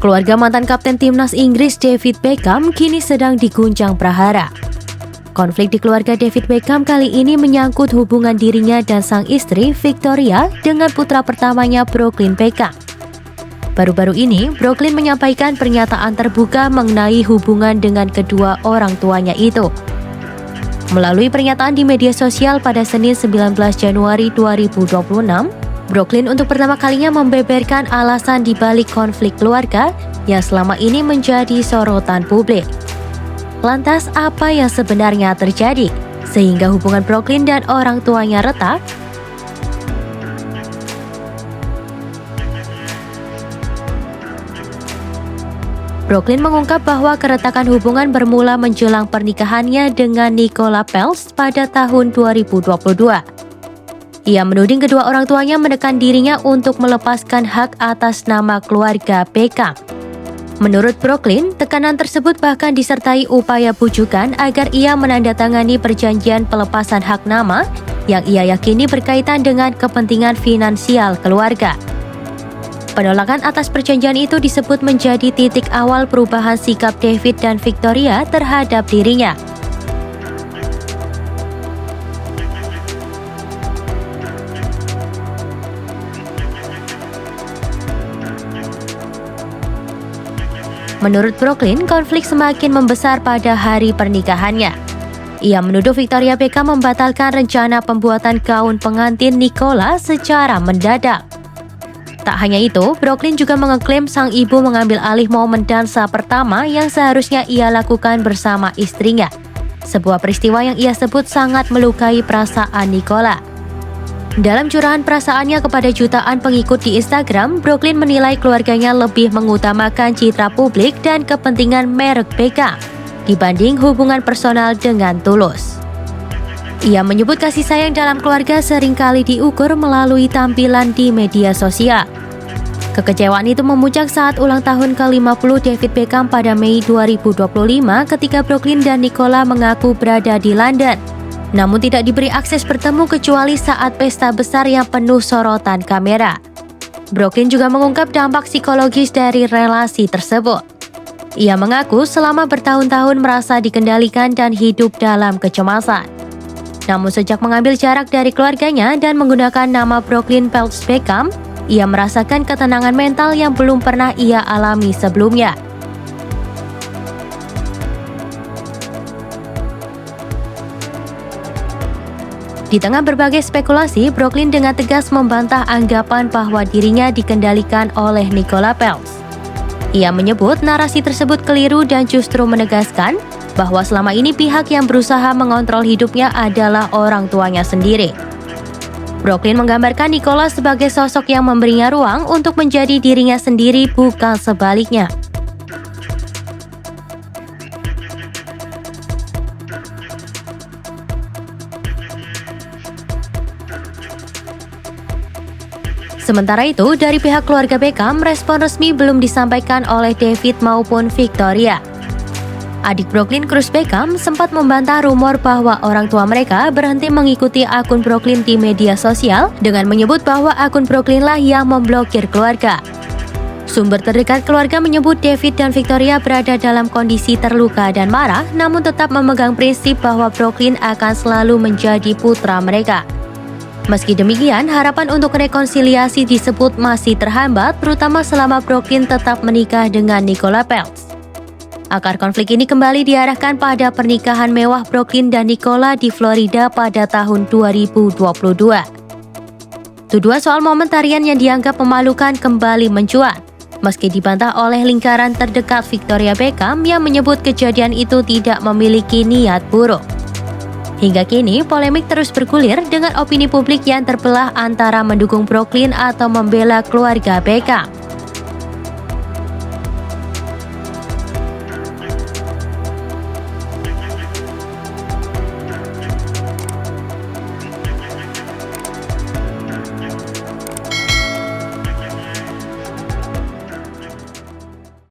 Keluarga mantan kapten timnas Inggris David Beckham kini sedang diguncang prahara. Konflik di keluarga David Beckham kali ini menyangkut hubungan dirinya dan sang istri Victoria dengan putra pertamanya Brooklyn Beckham. Baru-baru ini, Brooklyn menyampaikan pernyataan terbuka mengenai hubungan dengan kedua orang tuanya itu. Melalui pernyataan di media sosial pada Senin 19 Januari 2026, Brooklyn untuk pertama kalinya membeberkan alasan di balik konflik keluarga yang selama ini menjadi sorotan publik. Lantas apa yang sebenarnya terjadi sehingga hubungan Brooklyn dan orang tuanya retak? Brooklyn mengungkap bahwa keretakan hubungan bermula menjelang pernikahannya dengan Nicola Peltz pada tahun 2022. Ia menuding kedua orang tuanya menekan dirinya untuk melepaskan hak atas nama keluarga Beckham. Menurut Brooklyn, tekanan tersebut bahkan disertai upaya bujukan agar ia menandatangani perjanjian pelepasan hak nama yang ia yakini berkaitan dengan kepentingan finansial keluarga. Penolakan atas perjanjian itu disebut menjadi titik awal perubahan sikap David dan Victoria terhadap dirinya. Menurut Brooklyn, konflik semakin membesar pada hari pernikahannya. Ia menuduh Victoria Beckham membatalkan rencana pembuatan gaun pengantin Nicola secara mendadak. Tak hanya itu, Brooklyn juga mengeklaim sang ibu mengambil alih momen dansa pertama yang seharusnya ia lakukan bersama istrinya. Sebuah peristiwa yang ia sebut sangat melukai perasaan Nicola. Dalam curahan perasaannya kepada jutaan pengikut di Instagram, Brooklyn menilai keluarganya lebih mengutamakan citra publik dan kepentingan merek Beckham dibanding hubungan personal dengan tulus. Ia menyebut kasih sayang dalam keluarga seringkali diukur melalui tampilan di media sosial. Kekecewaan itu memuncak saat ulang tahun ke-50 David Beckham pada Mei 2025 ketika Brooklyn dan Nicola mengaku berada di London. Namun tidak diberi akses bertemu kecuali saat pesta besar yang penuh sorotan kamera. Brooklyn juga mengungkap dampak psikologis dari relasi tersebut. Ia mengaku selama bertahun-tahun merasa dikendalikan dan hidup dalam kecemasan. Namun sejak mengambil jarak dari keluarganya dan menggunakan nama Brooklyn Peltz Beckham, ia merasakan ketenangan mental yang belum pernah ia alami sebelumnya. Di tengah berbagai spekulasi, Brooklyn dengan tegas membantah anggapan bahwa dirinya dikendalikan oleh Nicola Peltz. Ia menyebut narasi tersebut keliru dan justru menegaskan bahwa selama ini pihak yang berusaha mengontrol hidupnya adalah orang tuanya sendiri. Brooklyn menggambarkan Nicola sebagai sosok yang memberinya ruang untuk menjadi dirinya sendiri, bukan sebaliknya. Sementara itu, dari pihak keluarga Beckham, respon resmi belum disampaikan oleh David maupun Victoria. Adik Brooklyn, Chris Beckham, sempat membantah rumor bahwa orang tua mereka berhenti mengikuti akun Brooklyn di media sosial dengan menyebut bahwa akun Brooklyn lah yang memblokir keluarga. Sumber terdekat keluarga menyebut David dan Victoria berada dalam kondisi terluka dan marah, namun tetap memegang prinsip bahwa Brooklyn akan selalu menjadi putra mereka. Meski demikian, harapan untuk rekonsiliasi disebut masih terhambat, terutama selama Brooklyn tetap menikah dengan Nicola Peltz. Akar konflik ini kembali diarahkan pada pernikahan mewah Brooklyn dan Nicola di Florida pada tahun 2022. Tuduhan soal momen tarian yang dianggap memalukan kembali mencuat, meski dibantah oleh lingkaran terdekat Victoria Beckham yang menyebut kejadian itu tidak memiliki niat buruk. Hingga kini, polemik terus bergulir dengan opini publik yang terbelah antara mendukung Brooklyn atau membela keluarga Beckham.